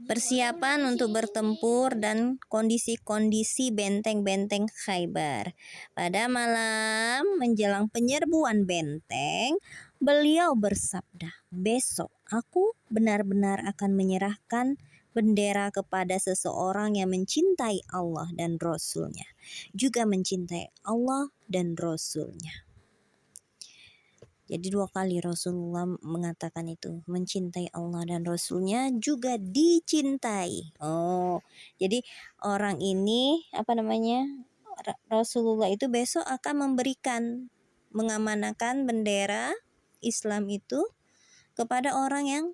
persiapan untuk bertempur dan kondisi-kondisi benteng-benteng Khaybar. Pada malam menjelang penyerbuan benteng, beliau bersabda, "Besok aku benar-benar akan menyerahkan bendera kepada seseorang yang mencintai Allah dan Rasul-Nya, juga mencintai Allah dan Rasul-Nya." Jadi 2 kali Rasulullah mengatakan itu, mencintai Allah dan Rasul-Nya juga dicintai. Oh, jadi orang ini Rasulullah itu besok akan mengamanahkan bendera Islam itu kepada orang yang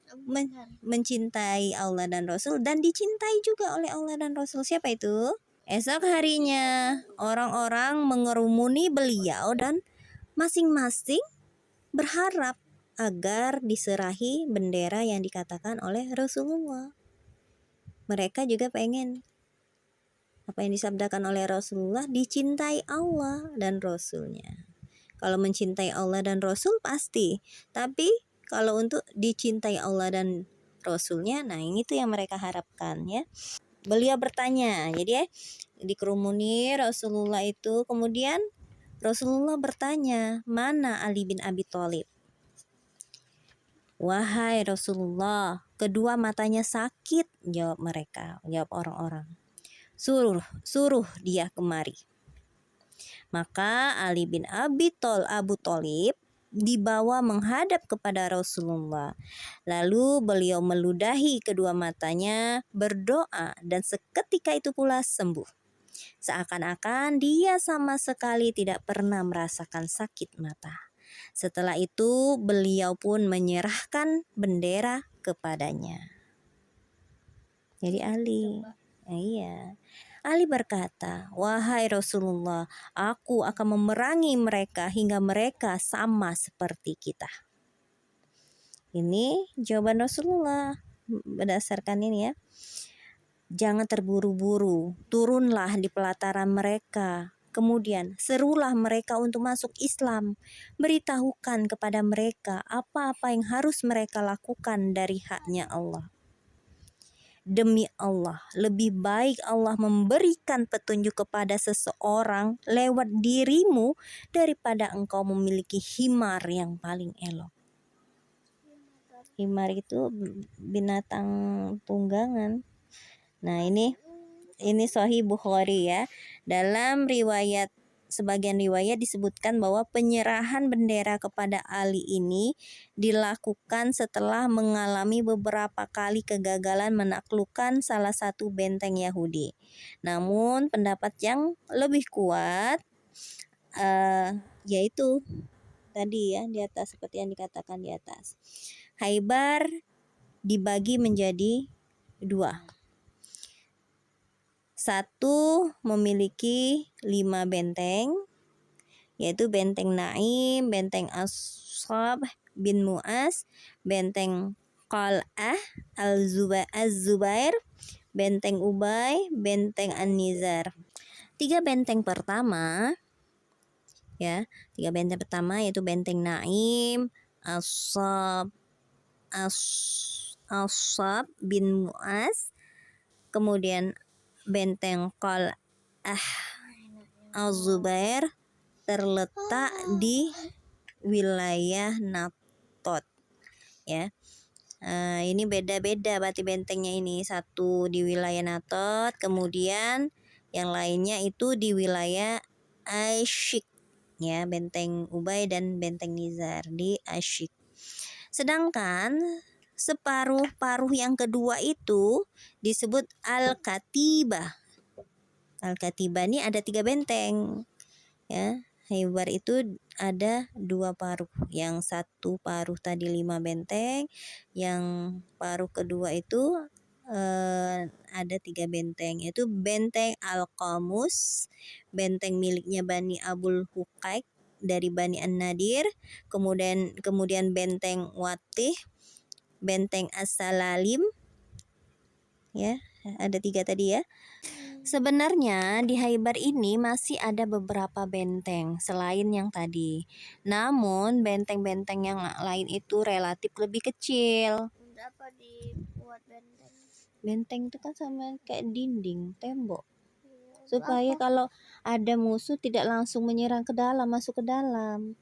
mencintai Allah dan Rasul dan dicintai juga oleh Allah dan Rasul. Siapa itu? Esok harinya orang-orang mengerumuni beliau dan masing-masing berharap agar diserahi bendera yang dikatakan oleh Rasulullah. Mereka juga pengen apa yang disabdakan oleh Rasulullah, dicintai Allah dan Rasul-Nya. Kalau mencintai Allah dan Rasul pasti, tapi kalau untuk dicintai Allah dan Rasul-Nya, nah ini tuh yang mereka harapkan ya. Beliau bertanya, jadi dikerumuni Rasulullah itu, kemudian Rasulullah bertanya, "Mana Ali bin Abi Thalib?" "Wahai Rasulullah, kedua matanya sakit," jawab orang-orang. Suruh dia kemari." Maka Ali bin Abu Thalib dibawa menghadap kepada Rasulullah. Lalu beliau meludahi kedua matanya, berdoa, dan seketika itu pula sembuh. Seakan-akan dia sama sekali tidak pernah merasakan sakit mata. Setelah itu beliau pun menyerahkan bendera kepadanya. Jadi Ali. Iya. Ali berkata, "Wahai Rasulullah, aku akan memerangi mereka hingga mereka sama seperti kita." Ini jawaban Rasulullah berdasarkan ini ya. "Jangan terburu-buru, turunlah di pelataran mereka. Kemudian serulah mereka untuk masuk Islam. Beritahukan kepada mereka apa-apa yang harus mereka lakukan dari haknya Allah. Demi Allah, lebih baik Allah memberikan petunjuk kepada seseorang lewat dirimu daripada engkau memiliki himar yang paling elok." Himar itu binatang tunggangan. Nah, ini Sahih Bukhari ya. Dalam sebagian riwayat disebutkan bahwa penyerahan bendera kepada Ali ini dilakukan setelah mengalami beberapa kali kegagalan menaklukkan salah satu benteng Yahudi. Namun pendapat yang lebih kuat yaitu tadi ya di atas, seperti yang dikatakan di atas. Khaybar dibagi menjadi 2. Satu memiliki 5 benteng, yaitu benteng Naim, benteng Ashab bin Mu'az, benteng Qal'ah Az-Zubair, benteng Ubay, benteng An-Nizar. 3 benteng pertama yaitu benteng Naim, Ashab bin Mu'az, kemudian benteng Qal'ah Az-Zubair terletak di wilayah Natot ya. Ini beda-beda berarti bentengnya ini. Satu di wilayah Natot, kemudian yang lainnya itu di wilayah Asyik ya, benteng Ubay dan benteng Nizar di Asyik. Sedangkan separuh yang kedua itu disebut Al-Katibah. Al-Katibah ini ada 3 benteng ya. Khaybar itu ada 2 paruh. Yang satu paruh tadi 5 benteng, yang paruh kedua itu ada 3 benteng, yaitu benteng Al-Qamus, benteng miliknya Bani Abul Huqaiq dari Bani An-Nadir, kemudian benteng Watih, benteng As-Salalim ya, ada 3 tadi ya. Sebenarnya di Khaybar ini masih ada beberapa benteng selain yang tadi. Namun benteng-benteng yang lain itu relatif lebih kecil. Berapa dibuat benteng? Benteng itu kan sama kayak dinding, tembok. Supaya kalau ada musuh tidak langsung menyerang ke dalam, masuk ke dalam.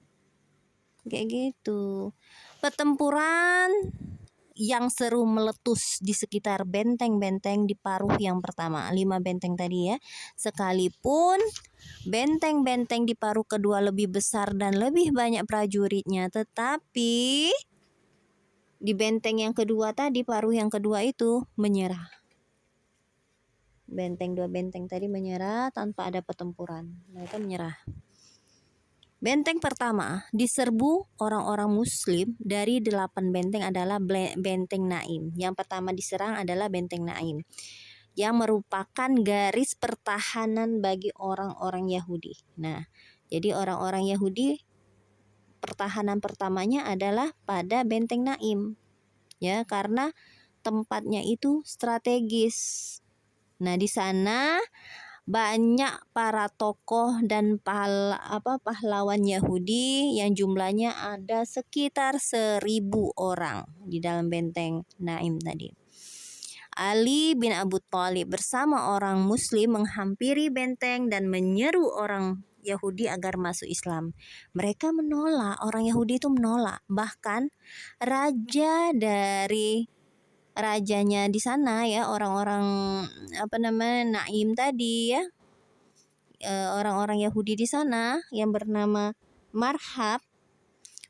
Kayak gitu. Pertempuran yang seru meletus di sekitar benteng-benteng di paruh yang pertama. 5 benteng tadi ya. Sekalipun benteng-benteng di paruh kedua lebih besar dan lebih banyak prajuritnya, tetapi di benteng yang kedua tadi, paruh yang kedua itu menyerah. Dua benteng tadi menyerah tanpa ada pertempuran. Mereka menyerah. Benteng pertama diserbu orang-orang Muslim dari 8 benteng adalah benteng Naim. Yang pertama diserang adalah benteng Naim, yang merupakan garis pertahanan bagi orang-orang Yahudi. Nah, jadi orang-orang Yahudi pertahanan pertamanya adalah pada benteng Naim. Ya, karena tempatnya itu strategis. Nah, di sana banyak para tokoh dan pahlawan Yahudi yang jumlahnya ada sekitar 1.000 orang di dalam benteng Naim tadi. Ali bin Abu Thalib bersama orang Muslim menghampiri benteng dan menyeru orang Yahudi agar masuk Islam. Mereka menolak, orang Yahudi itu menolak. Bahkan rajanya di sana ya, orang-orang Naim tadi ya, orang-orang Yahudi di sana yang bernama Marhab,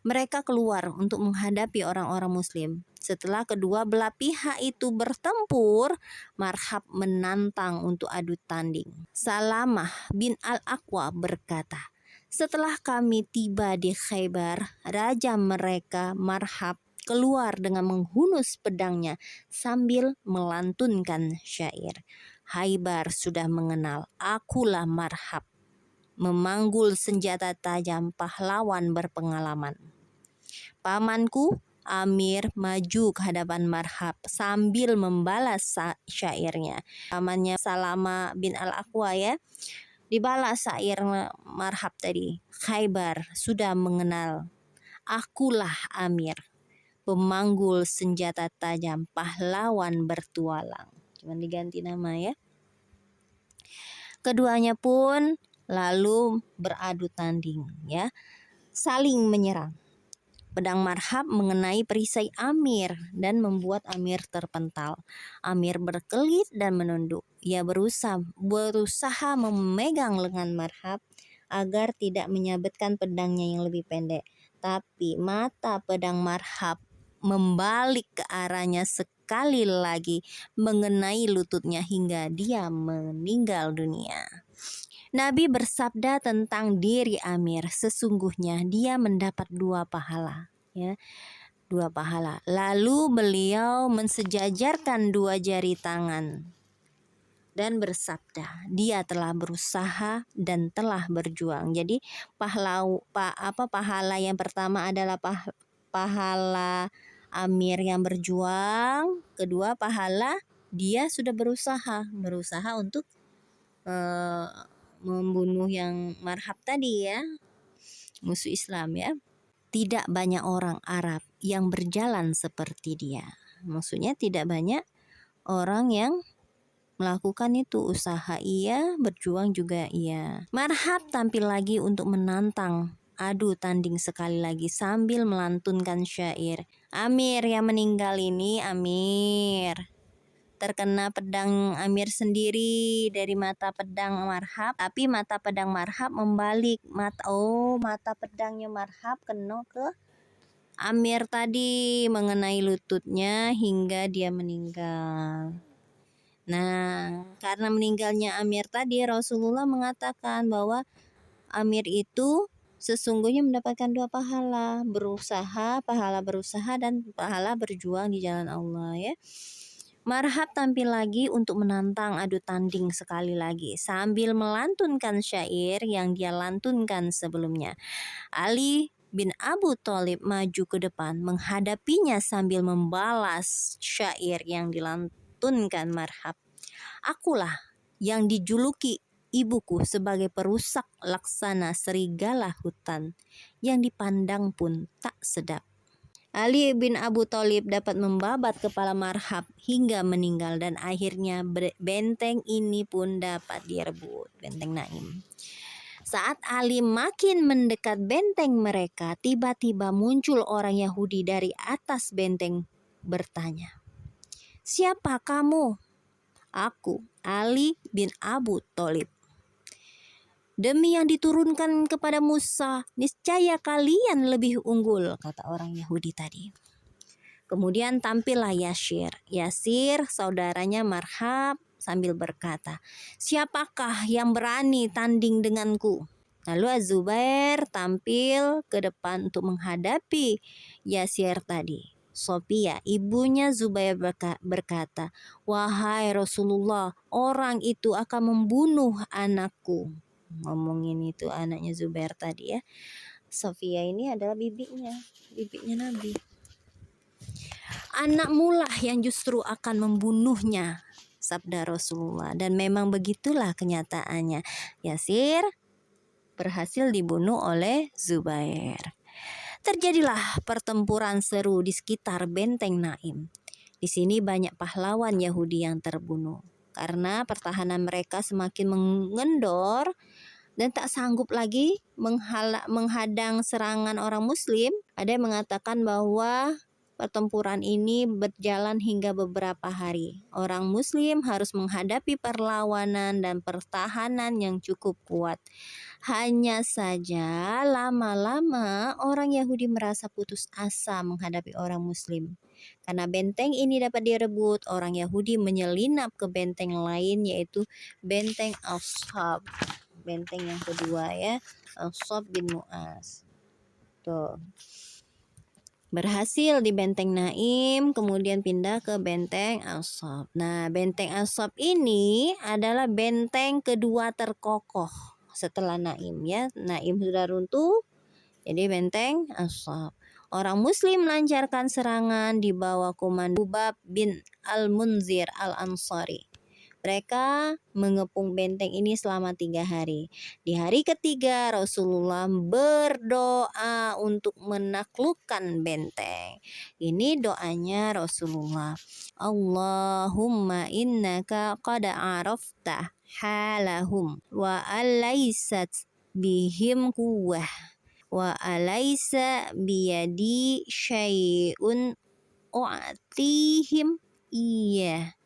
mereka keluar untuk menghadapi orang-orang Muslim. Setelah kedua belah pihak itu bertempur, Marhab menantang untuk adu tanding. Salamah bin Al-Aqwa berkata, "Setelah kami tiba di Khaybar, raja mereka Marhab keluar dengan menghunus pedangnya sambil melantunkan syair. Khaybar sudah mengenal, akulah Marhab, memanggul senjata tajam pahlawan berpengalaman. Pamanku Amir maju ke hadapan Marhab sambil membalas syairnya." Pamannya Salama bin Al-Aqwa ya, dibalas syair Marhab tadi. "Khaybar sudah mengenal, akulah Amir, pemanggul senjata tajam pahlawan bertualang." Cuma diganti nama ya. Keduanya pun lalu beradu tanding ya, saling menyerang. Pedang Marhab mengenai perisai Amir dan membuat Amir terpental. Amir berkelit dan menunduk. Ia berusaha memegang lengan Marhab agar tidak menyabetkan pedangnya yang lebih pendek. Tapi mata pedang Marhab membalik ke arahnya sekali lagi, mengenai lututnya hingga dia meninggal dunia. Nabi bersabda tentang diri Amir, sesungguhnya dia mendapat 2 pahala, ya. 2 pahala. Lalu beliau mensejajarkan 2 jari tangan dan bersabda, dia telah berusaha dan telah berjuang. Jadi pahala yang pertama adalah pahala Amir yang berjuang, kedua pahala dia sudah berusaha untuk membunuh yang Marhab tadi ya, musuh Islam ya. Tidak banyak orang Arab yang berjalan seperti dia. Maksudnya tidak banyak orang yang melakukan itu, usaha iya, berjuang juga iya. Marhab tampil lagi untuk menantang adu tanding sekali lagi sambil melantunkan syair. Amir yang meninggal ini, Amir terkena pedang Amir sendiri dari mata pedang Marhab, tapi mata pedang Marhab membalik. Mata pedangnya Marhab kena ke Amir tadi, mengenai lututnya hingga dia meninggal. Nah, karena meninggalnya Amir tadi, Rasulullah mengatakan bahwa Amir itu sesungguhnya mendapatkan 2 pahala, pahala berusaha dan pahala berjuang di jalan Allah ya. Marhab tampil lagi untuk menantang adu tanding sekali lagi sambil melantunkan syair yang dia lantunkan sebelumnya. Ali bin Abu Thalib maju ke depan menghadapinya sambil membalas syair yang dilantunkan Marhab. "Akulah yang dijuluki ibuku sebagai perusak laksana serigala hutan, yang dipandang pun tak sedap. Ali bin Abu Thalib dapat membabat kepala Marhab hingga meninggal dan akhirnya benteng ini pun dapat direbut, benteng Naim. Saat Ali makin mendekat benteng mereka, tiba-tiba muncul orang Yahudi dari atas benteng bertanya, "Siapa kamu?" "Aku, Ali bin Abu Thalib. Demi yang diturunkan kepada Musa, niscaya kalian lebih unggul," kata orang Yahudi tadi. Kemudian tampillah Yasir. Yasir saudaranya Marhab sambil berkata, "Siapakah yang berani tanding denganku?" Lalu Az-Zubair tampil ke depan untuk menghadapi Yasir tadi. Sofia, ibunya Zubair berkata, "Wahai Rasulullah, orang itu akan membunuh anakku." Ngomongin itu anaknya Zubair tadi ya. Sofia ini adalah bibinya Nabi. "Anakmu lah yang justru akan membunuhnya," sabda Rasulullah. Dan memang begitulah kenyataannya. Yasir berhasil dibunuh oleh Zubair. Terjadilah pertempuran seru di sekitar benteng Naim. Di sini banyak pahlawan Yahudi yang terbunuh karena pertahanan mereka semakin mengendor dan tak sanggup lagi menghadang serangan orang Muslim. Ada yang mengatakan bahwa pertempuran ini berjalan hingga beberapa hari. Orang Muslim harus menghadapi perlawanan dan pertahanan yang cukup kuat. Hanya saja lama-lama orang Yahudi merasa putus asa menghadapi orang Muslim. Karena benteng ini dapat direbut, orang Yahudi menyelinap ke benteng lain, yaitu benteng Ashab. Benteng yang kedua ya, Ashab bin Mu'az. Tuh. Berhasil di benteng Naim, kemudian pindah ke benteng Ashab. Nah, benteng Ashab ini adalah benteng kedua terkokoh setelah Naim ya. Naim sudah runtuh, jadi benteng Ashab. Orang Muslim melancarkan serangan di bawah komando Hubab bin Al-Munzir Al-Ansari. Mereka mengepung benteng ini selama 3 hari. Di hari ketiga Rasulullah berdoa untuk menaklukkan benteng. Ini doanya Rasulullah. Allahumma innaka qad arafta halahum wa alaysat bihim quwwah wa alaysa biyadi syai'un u'tihim iya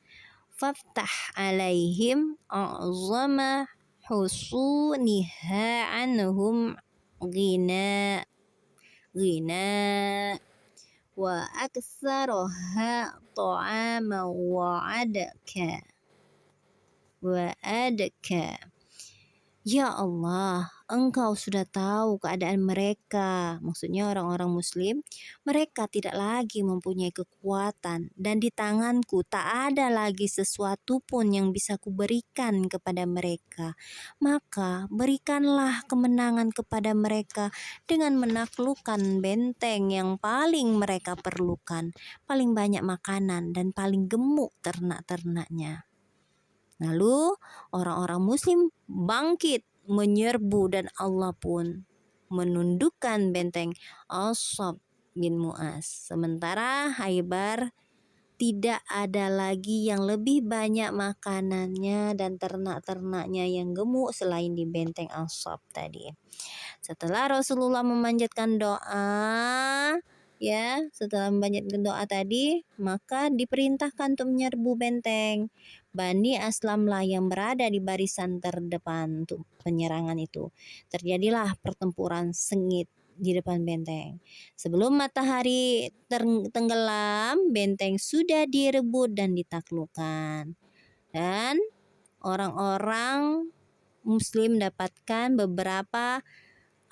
faftah alaihim a'zama husuniha anhum ghina wa aktsaroha ta'ama wa adka. Ya Allah, Engkau sudah tahu keadaan mereka. Maksudnya orang-orang Muslim, mereka tidak lagi mempunyai kekuatan dan di tanganku tak ada lagi sesuatu pun yang bisa kuberikan kepada mereka. Maka berikanlah kemenangan kepada mereka dengan menaklukkan benteng yang paling mereka perlukan, paling banyak makanan dan paling gemuk ternak-ternaknya. Lalu orang-orang Muslim bangkit menyerbu dan Allah pun menundukkan benteng Ashab bin Mu'az. Sementara Khaybar tidak ada lagi yang lebih banyak makanannya dan ternak-ternaknya yang gemuk selain di benteng Ashab tadi. Setelah Rasulullah memanjatkan doa, tadi, maka diperintahkan untuk menyerbu benteng. Bani Aslamlah yang berada di barisan terdepan untuk penyerangan itu. Terjadilah pertempuran sengit di depan benteng. Sebelum matahari tenggelam, benteng sudah direbut dan ditaklukkan. Dan orang-orang Muslim dapatkan beberapa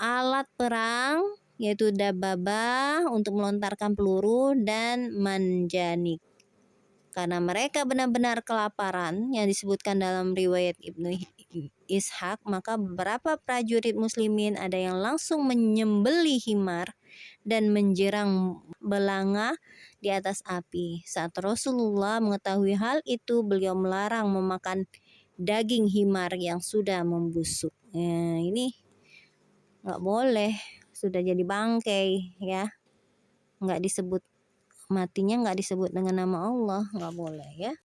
alat perang, yaitu dababah untuk melontarkan peluru dan manjanik. Karena mereka benar-benar kelaparan yang disebutkan dalam riwayat Ibnu Ishaq, maka beberapa prajurit muslimin ada yang langsung menyembelih himar dan menjerang belanga di atas api. Saat Rasulullah mengetahui hal itu, beliau melarang memakan daging himar yang sudah membusuk. Ini nggak boleh, sudah jadi bangkai ya, nggak disebut matinya nggak disebut dengan nama Allah, nggak boleh ya.